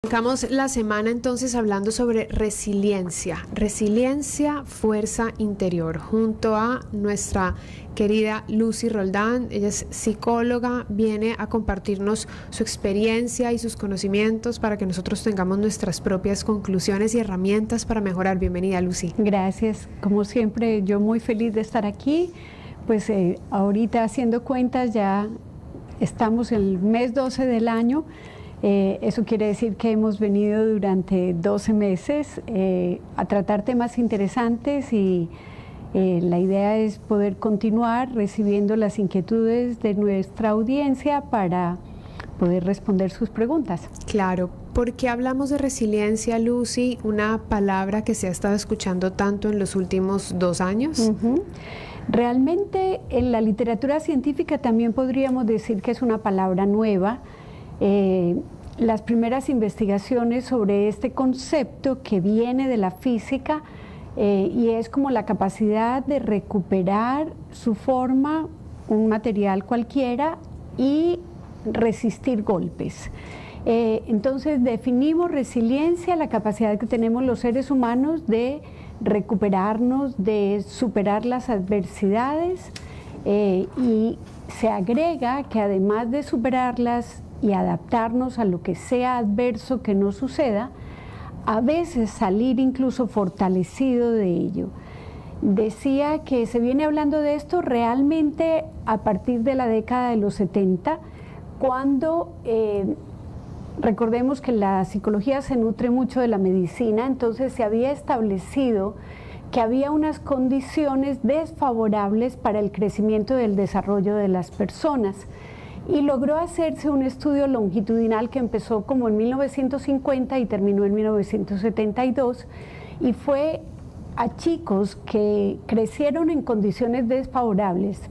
Arrancamos la semana entonces hablando sobre resiliencia, fuerza interior, junto a nuestra querida Lucy Roldán. Ella es psicóloga, viene a compartirnos su experiencia y sus conocimientos para que nosotros tengamos nuestras propias conclusiones y herramientas para mejorar. Bienvenida, Lucy. Gracias, como siempre yo muy feliz de estar aquí, pues ahorita haciendo cuentas ya estamos en el mes 12 del año. Eso quiere decir que hemos venido durante 12 meses a tratar temas interesantes y la idea es poder continuar recibiendo las inquietudes de nuestra audiencia para poder responder sus preguntas. Claro, ¿por qué hablamos de resiliencia, Lucy? Una palabra que se ha estado escuchando tanto en los últimos 2 años. Realmente en la literatura científica también podríamos decir que es una palabra nueva. Las primeras investigaciones sobre este concepto que viene de la física y es como la capacidad de recuperar su forma, un material cualquiera, y resistir golpes. Entonces definimos resiliencia, la capacidad que tenemos los seres humanos de recuperarnos, de superar las adversidades, y se agrega que además de superarlas y adaptarnos a lo que sea adverso que nos suceda, a veces salir incluso fortalecido de ello. Decía que se viene hablando de esto realmente a partir de la década de los 70, cuando recordemos que la psicología se nutre mucho de la medicina, entonces se había establecido que había unas condiciones desfavorables para el crecimiento y el desarrollo de las personas. Y logró hacerse un estudio longitudinal que empezó como en 1950 y terminó en 1972, y fue a chicos que crecieron en condiciones desfavorables,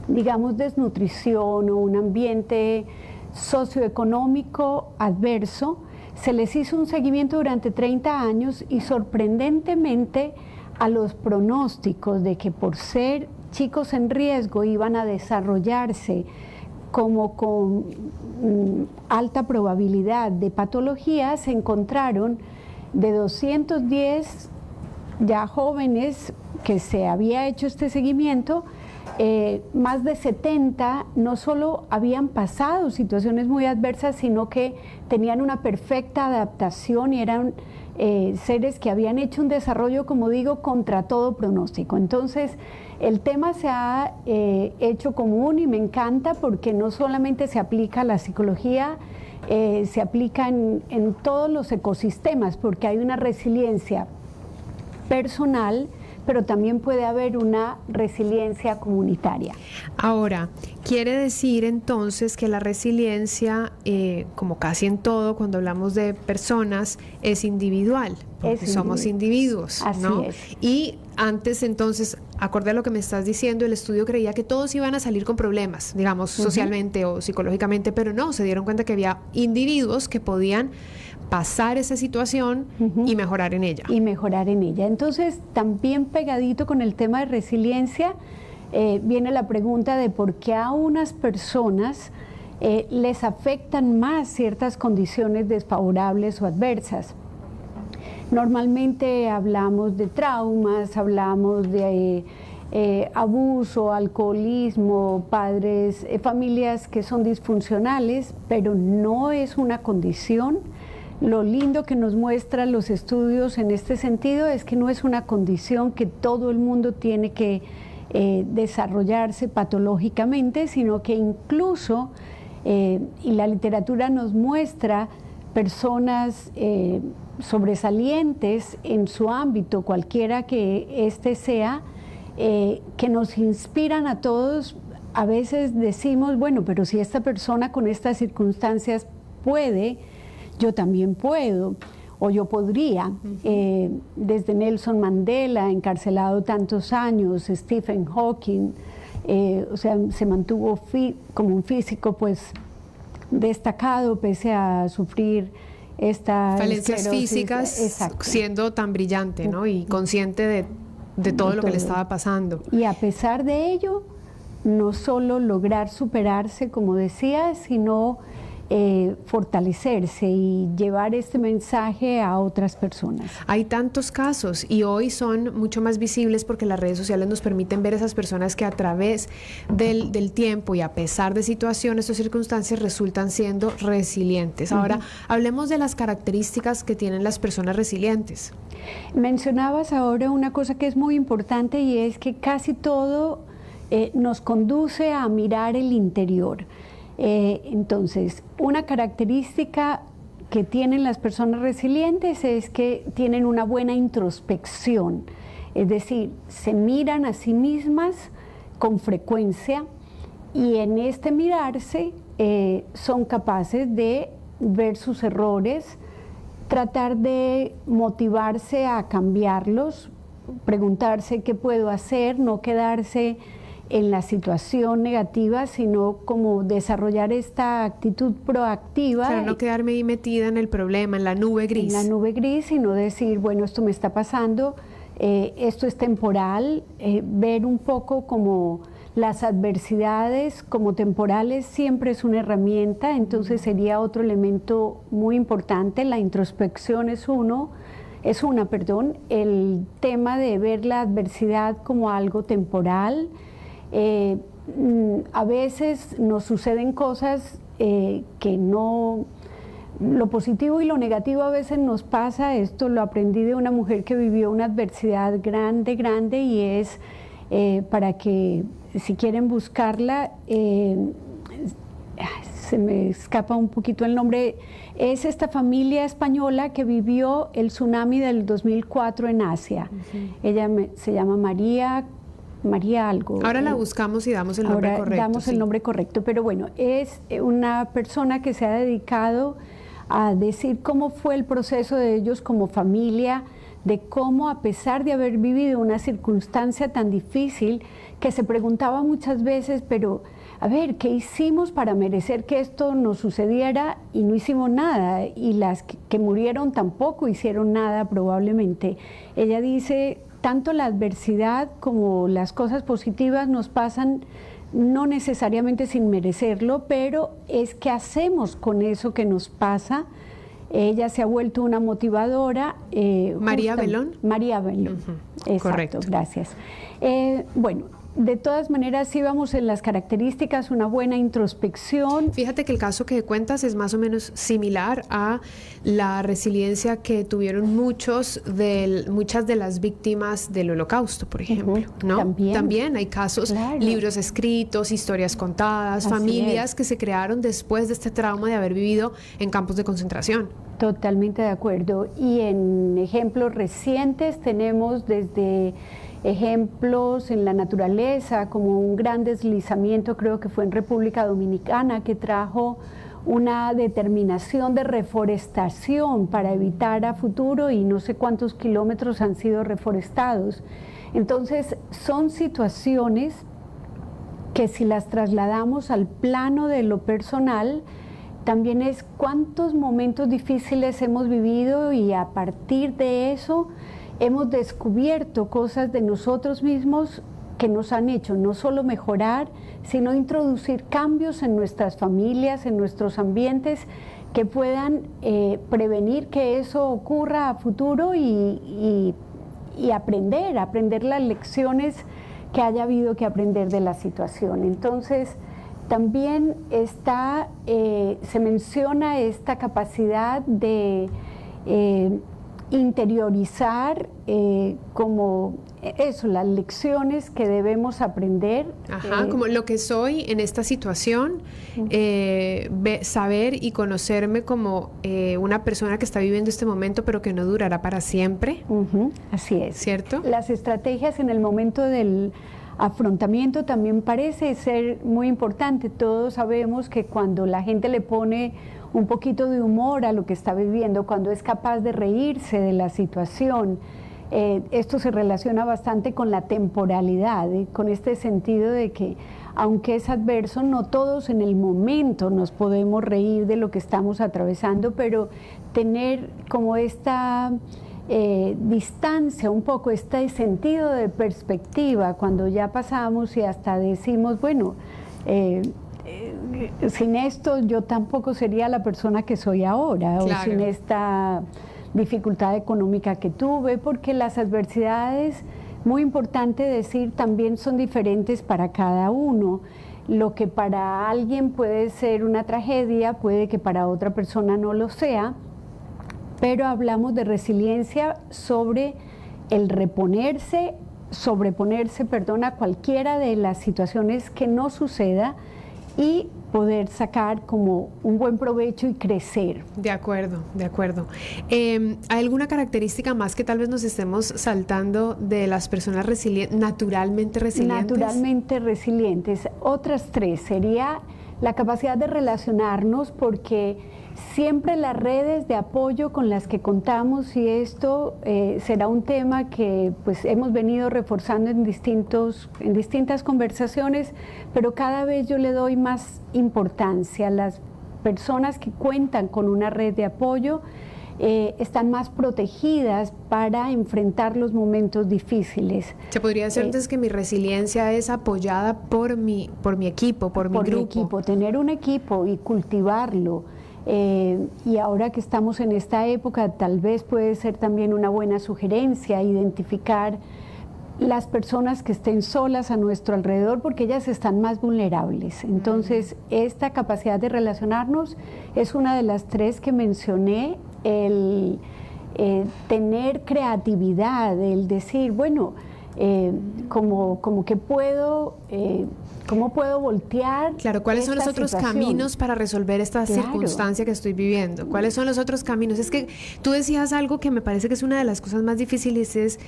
digamos desnutrición o un ambiente socioeconómico adverso. Se les hizo un seguimiento durante 30 años y sorprendentemente a los pronósticos de que por ser chicos en riesgo iban a desarrollarse como con alta probabilidad de patología, se encontraron de 210 ya jóvenes que se había hecho este seguimiento, más de 70 no solo habían pasado situaciones muy adversas, sino que tenían una perfecta adaptación y eran seres que habían hecho un desarrollo, como digo, contra todo pronóstico. Entonces, el tema se ha hecho común y me encanta porque no solamente se aplica a la psicología, se aplica en todos los ecosistemas, porque hay una resiliencia personal, pero también puede haber una resiliencia comunitaria. Ahora, quiere decir entonces que la resiliencia, como casi en todo, cuando hablamos de personas, es individual, porque somos individuos, ¿no? Así es. Y antes entonces, acorde a lo que me estás diciendo, el estudio creía que todos iban a salir con problemas, digamos, socialmente o psicológicamente, pero no, se dieron cuenta que había individuos que podían pasar esa situación y mejorar en ella. Y mejorar en ella. Entonces, también pegadito con el tema de resiliencia, viene la pregunta de por qué a unas personas les afectan más ciertas condiciones desfavorables o adversas. Normalmente hablamos de traumas, hablamos de abuso, alcoholismo, padres, familias que son disfuncionales, pero no es una condición. Lo lindo que nos muestran los estudios en este sentido es que no es una condición que todo el mundo tiene que desarrollarse patológicamente, sino que incluso, y la literatura nos muestra personas sobresalientes en su ámbito, cualquiera que éste sea, que nos inspiran a todos. A veces decimos, bueno, pero si esta persona con estas circunstancias puede, yo también puedo, o yo podría. Desde Nelson Mandela, encarcelado tantos años, Stephen Hawking, o sea, se mantuvo como un físico pues destacado pese a sufrir estas falencias físicas, siendo tan brillante, ¿no? Y consciente de todo lo que le estaba pasando. Y a pesar de ello, no solo lograr superarse, como decía, sino fortalecerse y llevar este mensaje a otras personas. Hay tantos casos y hoy son mucho más visibles porque las redes sociales nos permiten ver esas personas que a través del tiempo y a pesar de situaciones o circunstancias resultan siendo resilientes. Ahora, hablemos de las características que tienen las personas resilientes. Mencionabas ahora una cosa que es muy importante y es que casi todo nos conduce a mirar el interior. Entonces, una característica que tienen las personas resilientes es que tienen una buena introspección, es decir, se miran a sí mismas con frecuencia y en este mirarse son capaces de ver sus errores, tratar de motivarse a cambiarlos, preguntarse qué puedo hacer, no quedarse en la situación negativa, sino como desarrollar esta actitud proactiva. Para no quedarme ahí metida en el problema, en la nube gris. En la nube gris, sino decir, bueno, esto me está pasando, esto es temporal, ver un poco como las adversidades como temporales siempre es una herramienta, entonces sería otro elemento muy importante. La introspección es una, el tema de ver la adversidad como algo temporal. A veces nos suceden cosas que no, lo positivo y lo negativo a veces nos pasa. Esto lo aprendí de una mujer que vivió una adversidad grande y es para que si quieren buscarla, se me escapa un poquito el nombre, es esta familia española que vivió el tsunami del 2004 en Asia. Ella se llama María algo. Ahora la buscamos y damos el nombre correcto. Damos el nombre correcto, pero bueno, es una persona que se ha dedicado a decir cómo fue el proceso de ellos como familia, de cómo a pesar de haber vivido una circunstancia tan difícil, que se preguntaba muchas veces, pero a ver, ¿qué hicimos para merecer que esto nos sucediera? Y no hicimos nada, y las que murieron tampoco hicieron nada probablemente. Ella dice, tanto la adversidad como las cosas positivas nos pasan no necesariamente sin merecerlo, pero es qué hacemos con eso que nos pasa. Ella se ha vuelto una motivadora. María Belón. María Belón, exacto, correcto. Gracias. Bueno, de todas maneras, sí vamos en las características, una buena introspección. Fíjate que el caso que cuentas es más o menos similar a la resiliencia que tuvieron muchas de las víctimas del Holocausto, por ejemplo, ¿no? También hay casos, claro, libros escritos, historias contadas, familias que se crearon después de este trauma de haber vivido en campos de concentración. Totalmente de acuerdo. Y en ejemplos recientes tenemos desde ejemplos en la naturaleza, como un gran deslizamiento, creo que fue en República Dominicana, que trajo una determinación de reforestación para evitar a futuro, y no sé cuántos kilómetros han sido reforestados. Entonces, son situaciones que si las trasladamos al plano de lo personal, también es cuántos momentos difíciles hemos vivido y a partir de eso hemos descubierto cosas de nosotros mismos que nos han hecho no solo mejorar, sino introducir cambios en nuestras familias, en nuestros ambientes, que puedan prevenir que eso ocurra a futuro y aprender las lecciones que haya habido que aprender de la situación. Entonces, también se menciona esta capacidad de interiorizar como eso, las lecciones que debemos aprender. Como lo que soy en esta situación, saber y conocerme como una persona que está viviendo este momento, pero que no durará para siempre. Así es. ¿Cierto? Las estrategias en el momento del afrontamiento también parece ser muy importante. Todos sabemos que cuando la gente le pone un poquito de humor a lo que está viviendo, cuando es capaz de reírse de la situación, esto se relaciona bastante con la temporalidad, con este sentido de que aunque es adverso, no todos en el momento nos podemos reír de lo que estamos atravesando, pero tener como esta distancia, un poco este sentido de perspectiva cuando ya pasamos y hasta decimos, bueno, sin esto yo tampoco sería la persona que soy ahora, claro. o sin esta dificultad económica que tuve, porque las adversidades, muy importante decir, también son diferentes para cada uno. Lo que para alguien puede ser una tragedia, puede que para otra persona no lo sea, pero hablamos de resiliencia sobre el sobreponerse, a cualquiera de las situaciones que no suceda y poder sacar como un buen provecho y crecer. De acuerdo, de acuerdo. ¿Hay alguna característica más que tal vez nos estemos saltando de las personas naturalmente resilientes? Naturalmente resilientes. Otras tres sería la capacidad de relacionarnos, porque siempre las redes de apoyo con las que contamos, y esto será un tema que pues hemos venido reforzando en distintas conversaciones, pero cada vez yo le doy más importancia. Las personas que cuentan con una red de apoyo están más protegidas para enfrentar los momentos difíciles. Se podría decir entonces que mi resiliencia es apoyada por mi equipo, por mi grupo. Tener un equipo y cultivarlo. Y ahora que estamos en esta época, tal vez puede ser también una buena sugerencia identificar las personas que estén solas a nuestro alrededor, porque ellas están más vulnerables. Entonces, esta capacidad de relacionarnos es una de las tres que mencioné. El tener creatividad, el decir, bueno, como que puedo... ¿Cómo puedo voltear? Claro, ¿cuáles son los otros caminos para resolver esta circunstancia que estoy viviendo? ¿Cuáles son los otros caminos? Es que tú decías algo que me parece que es una de las cosas más difíciles, es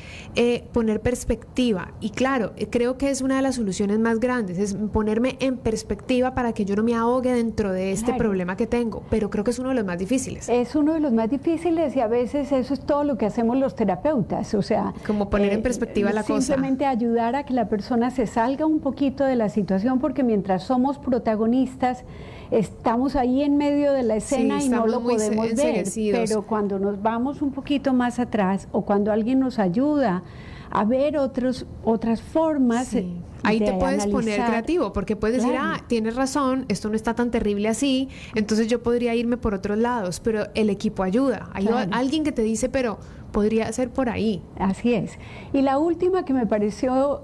poner perspectiva. Y claro, creo que es una de las soluciones más grandes, es ponerme en perspectiva para que yo no me ahogue dentro de este problema que tengo. Pero creo que es uno de los más difíciles. Es uno de los más difíciles, y a veces eso es todo lo que hacemos los terapeutas. O sea, como poner en perspectiva la cosa. Simplemente ayudar a que la persona se salga un poquito de la situación, porque mientras somos protagonistas estamos ahí en medio de la escena y no lo podemos ver, pero cuando nos vamos un poquito más atrás, o cuando alguien nos ayuda a ver otras formas, ahí te puedes poner creativo, porque puedes decir, tienes razón, esto no está tan terrible así, entonces yo podría irme por otros lados, pero el equipo ayuda. Hay alguien que te dice, pero podría ser por ahí. Así es. Y la última, que me pareció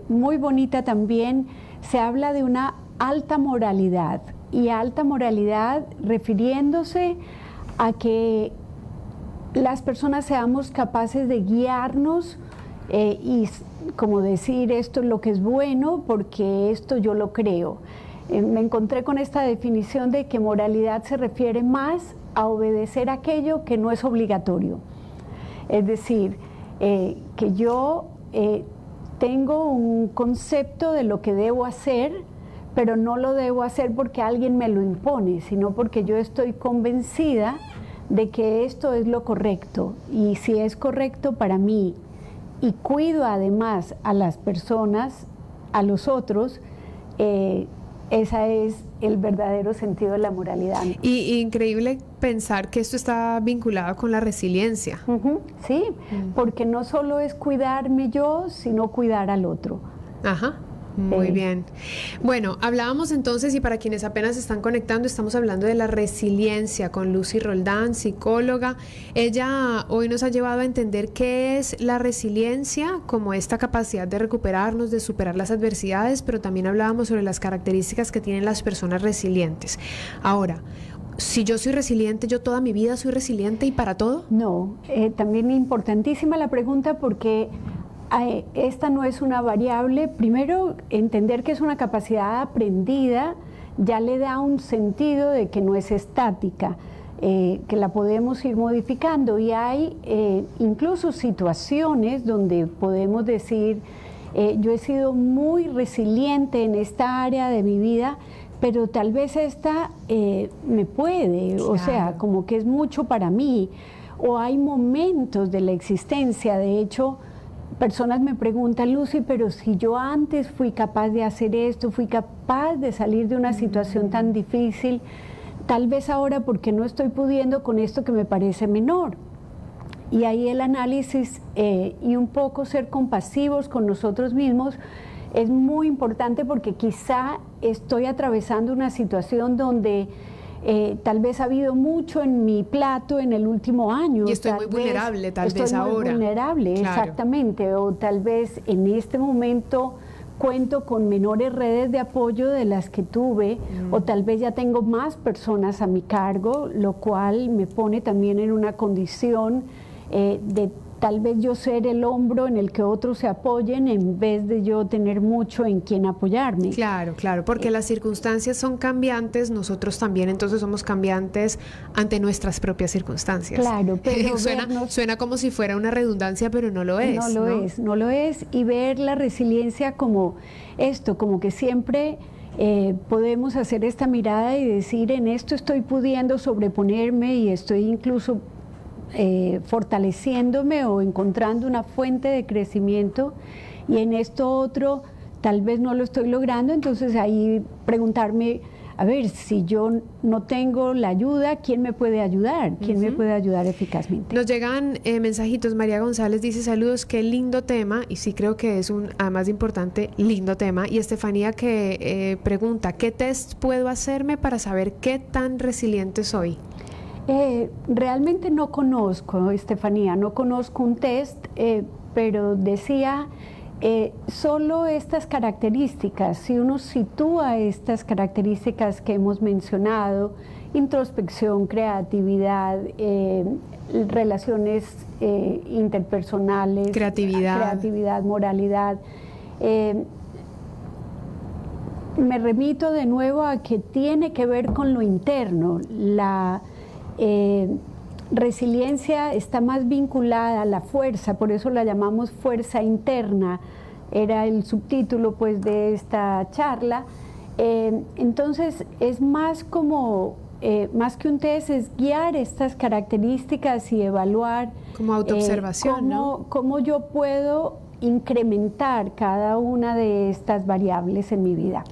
muy bonita también, se habla de una alta moralidad, y alta moralidad refiriéndose a que las personas seamos capaces de guiarnos y como decir, esto es lo que es bueno porque esto yo lo creo. Me encontré con esta definición de que moralidad se refiere más a obedecer aquello que no es obligatorio. Es decir, que yo tengo un concepto de lo que debo hacer, pero no lo debo hacer porque alguien me lo impone, sino porque yo estoy convencida de que esto es lo correcto, y si es correcto para mí y cuido además a las personas, a los otros, ese es el verdadero sentido de la moralidad. Y increíble pensar que esto está vinculado con la resiliencia. Sí, porque no solo es cuidarme yo, sino cuidar al otro. Ajá. Muy bien. Bueno, hablábamos entonces, y para quienes apenas se están conectando, estamos hablando de la resiliencia con Lucy Roldán, psicóloga. Ella hoy nos ha llevado a entender qué es la resiliencia, como esta capacidad de recuperarnos, de superar las adversidades, pero también hablábamos sobre las características que tienen las personas resilientes. Ahora, si yo soy resiliente, ¿yo toda mi vida soy resiliente y para todo? No, también importantísima la pregunta, porque esta no es una variable. Primero, entender que es una capacidad aprendida ya le da un sentido de que no es estática, que la podemos ir modificando, y hay incluso situaciones donde podemos decir, yo he sido muy resiliente en esta área de mi vida, pero tal vez esta me puede, o sea, como que es mucho para mí, o hay momentos de la existencia. De hecho, personas me preguntan, Lucy, pero si yo antes fui capaz de hacer esto, fui capaz de salir de una situación tan difícil, tal vez ahora porque no estoy pudiendo con esto que me parece menor. Y ahí el análisis y un poco ser compasivos con nosotros mismos, es muy importante porque quizá estoy atravesando una situación donde tal vez ha habido mucho en mi plato en el último año. Y estoy muy vulnerable, tal vez ahora. Estoy muy vulnerable, claro. Exactamente. O tal vez en este momento cuento con menores redes de apoyo de las que tuve, o tal vez ya tengo más personas a mi cargo, lo cual me pone también en una condición de tal vez yo ser el hombro en el que otros se apoyen en vez de yo tener mucho en quien apoyarme. Claro, claro, porque las circunstancias son cambiantes, nosotros también entonces somos cambiantes ante nuestras propias circunstancias. Claro, pero suena como si fuera una redundancia, pero no lo es. No lo es, y ver la resiliencia como esto, como que siempre podemos hacer esta mirada y decir, en esto estoy pudiendo sobreponerme y estoy incluso fortaleciéndome o encontrando una fuente de crecimiento, y en esto otro tal vez no lo estoy logrando. Entonces ahí preguntarme, a ver, si yo no tengo la ayuda, ¿quién me puede ayudar? ¿Quién me puede ayudar eficazmente? Nos llegan mensajitos. María González dice, saludos, qué lindo tema, y sí creo que es un, además de importante, lindo tema. Y Estefanía que pregunta, ¿qué test puedo hacerme para saber qué tan resiliente soy? Realmente no conozco, Estefanía, no conozco un test, pero decía, solo estas características, si uno sitúa estas características que hemos mencionado, introspección, creatividad, relaciones interpersonales, creatividad, moralidad, me remito de nuevo a que tiene que ver con lo interno. La resiliencia está más vinculada a la fuerza, por eso la llamamos fuerza interna, era el subtítulo pues de esta charla. Entonces es más como, más que un test, es guiar estas características y evaluar como autoobservación, ¿no? Cómo yo puedo incrementar cada una de estas variables en mi vida.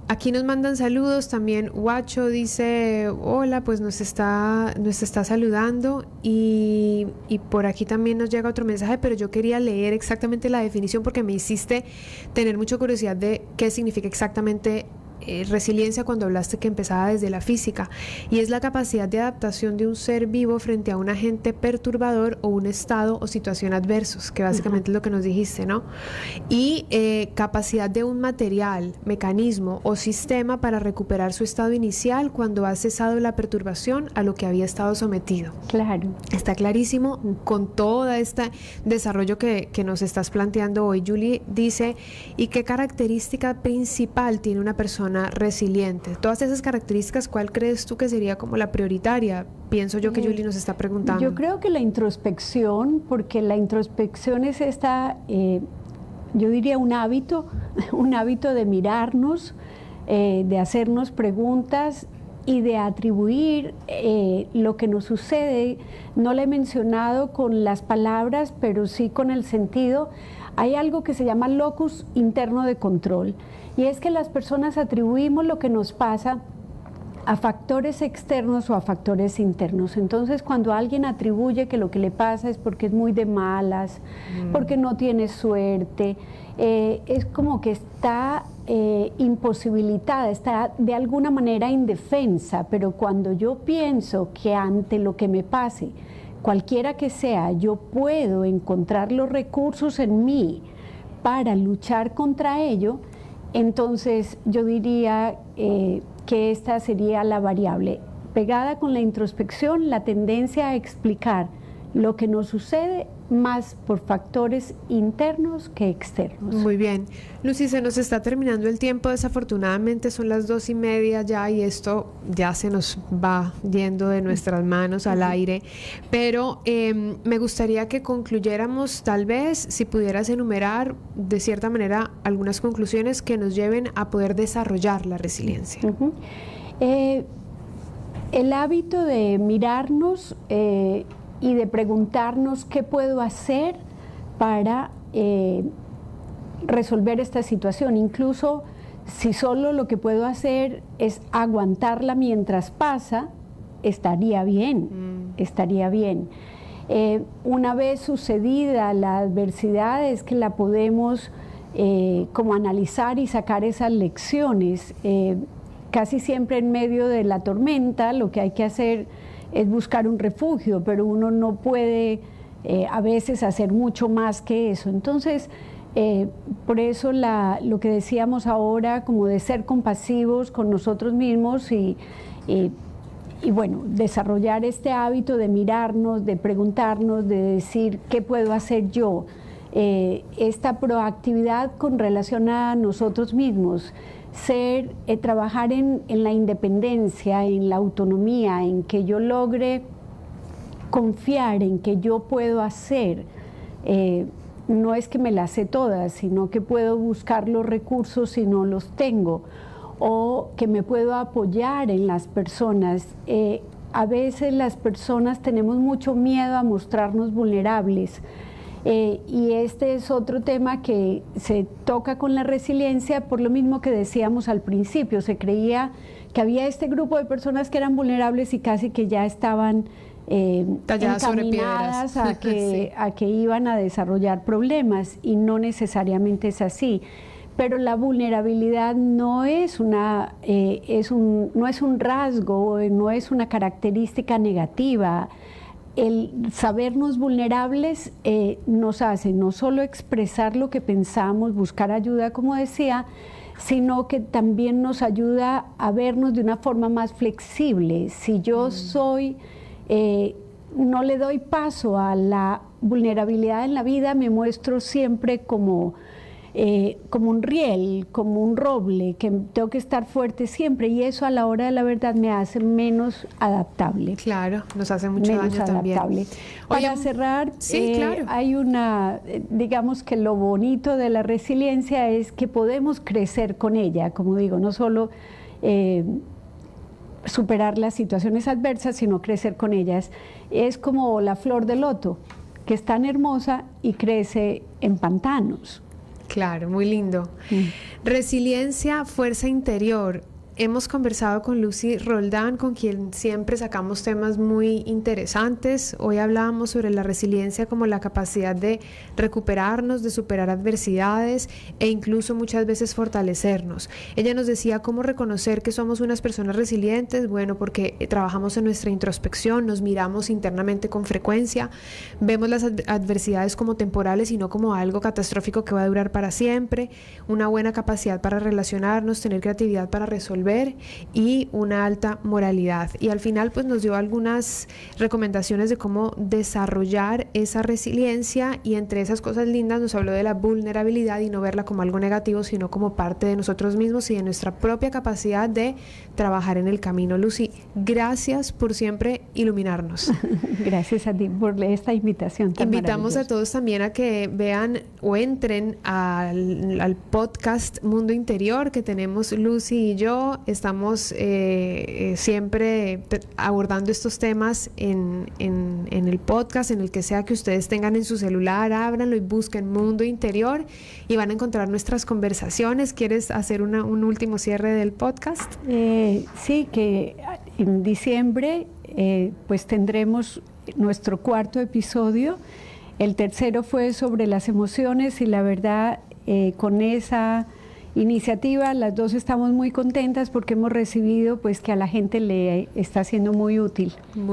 Aquí nos mandan saludos, también Guacho dice hola, pues nos está saludando, y por aquí también nos llega otro mensaje, pero yo quería leer exactamente la definición porque me hiciste tener mucha curiosidad de qué significa exactamente resiliencia cuando hablaste que empezaba desde la física, y es la capacidad de adaptación de un ser vivo frente a un agente perturbador o un estado o situación adversos, que básicamente es lo que nos dijiste, ¿no? Y capacidad de un material, mecanismo o sistema para recuperar su estado inicial cuando ha cesado la perturbación a lo que había estado sometido. Claro. Está clarísimo con todo este desarrollo que nos estás planteando hoy. Julie dice, ¿y qué característica principal tiene una persona resiliente? Todas esas características, ¿cuál crees tú que sería como la prioritaria? Pienso yo que Julie nos está preguntando. Yo creo que la introspección, porque la introspección es esta, yo diría un hábito de mirarnos, de hacernos preguntas y de atribuir lo que nos sucede. No lo he mencionado con las palabras, pero sí con el sentido. Hay algo que se llama locus interno de control, y es que las personas atribuimos lo que nos pasa a factores externos o a factores internos. Entonces, cuando alguien atribuye que lo que le pasa es porque es muy de malas, porque no tiene suerte, es como que está imposibilitada, está de alguna manera indefensa. Pero cuando yo pienso que ante lo que me pase, cualquiera que sea, yo puedo encontrar los recursos en mí para luchar contra ello, entonces yo diría que esta sería la variable. Pegada con la introspección, la tendencia a explicar lo que nos sucede más por factores internos que externos. Muy bien. Lucy, se nos está terminando el tiempo, desafortunadamente son las 2:30 ya, y esto ya se nos va yendo de nuestras manos al aire, pero me gustaría que concluyéramos, tal vez, si pudieras enumerar de cierta manera algunas conclusiones que nos lleven a poder desarrollar la resiliencia. El hábito de mirarnos y de preguntarnos qué puedo hacer para resolver esta situación, incluso si solo lo que puedo hacer es aguantarla mientras pasa, estaría bien, estaría bien. Una vez sucedida la adversidad es que la podemos como analizar y sacar esas lecciones. Casi siempre en medio de la tormenta lo que hay que hacer es buscar un refugio, pero uno no puede a veces hacer mucho más que eso. Entonces, por eso lo que decíamos ahora, como de ser compasivos con nosotros mismos y bueno, desarrollar este hábito de mirarnos, de preguntarnos, de decir qué puedo hacer yo. Esta proactividad con relación a nosotros mismos, trabajar en la independencia, en la autonomía, en que yo logre confiar en que yo puedo hacer. No es que me las sé todas, sino que puedo buscar los recursos si no los tengo, o que me puedo apoyar en las personas. A veces las personas tenemos mucho miedo a mostrarnos vulnerables, y este es otro tema que se toca con la resiliencia, por lo mismo que decíamos al principio. Se creía que había este grupo de personas que eran vulnerables y casi que ya estaban talladas sobre piedras sí, a que iban a desarrollar problemas, y no necesariamente es así. Pero la vulnerabilidad no es no es un rasgo, no es una característica negativa. El sabernos vulnerables nos hace no solo expresar lo que pensamos, buscar ayuda, como decía, sino que también nos ayuda a vernos de una forma más flexible. Si yo no le doy paso a la vulnerabilidad en la vida, me muestro siempre como un riel, como un roble, que tengo que estar fuerte siempre, y eso a la hora de la verdad me hace menos adaptable. Claro, nos hace mucho daño también. Para cerrar, sí, claro. Hay digamos que lo bonito de la resiliencia es que podemos crecer con ella, como digo, no solo superar las situaciones adversas, sino crecer con ellas. Es como la flor de loto, que es tan hermosa y crece en pantanos. Claro, muy lindo. Resiliencia, fuerza interior. Hemos conversado con Lucy Roldán, con quien siempre sacamos temas muy interesantes. Hoy hablábamos sobre la resiliencia como la capacidad de recuperarnos, de superar adversidades e incluso muchas veces fortalecernos. Ella nos decía cómo reconocer que somos unas personas resilientes. Bueno, porque trabajamos en nuestra introspección, nos miramos internamente con frecuencia, vemos las adversidades como temporales y no como algo catastrófico que va a durar para siempre, una buena capacidad para relacionarnos, tener creatividad para resolver y una alta moralidad. Y al final pues nos dio algunas recomendaciones de cómo desarrollar esa resiliencia, y entre esas cosas lindas nos habló de la vulnerabilidad y no verla como algo negativo, sino como parte de nosotros mismos y de nuestra propia capacidad de trabajar en el camino. Lucy, gracias por siempre iluminarnos. Gracias a ti por esta invitación tan Invitamos a todos también a que vean o entren al podcast Mundo Interior que tenemos Lucy y yo. Estamos siempre abordando estos temas en el podcast, en el que sea que ustedes tengan en su celular, ábranlo y busquen Mundo Interior y van a encontrar nuestras conversaciones. ¿Quieres hacer un último cierre del podcast? Sí, que en diciembre pues tendremos nuestro 4.º episodio. El tercero fue sobre las emociones, y la verdad con esa iniciativa las dos estamos muy contentas porque hemos recibido pues que a la gente le está siendo muy útil.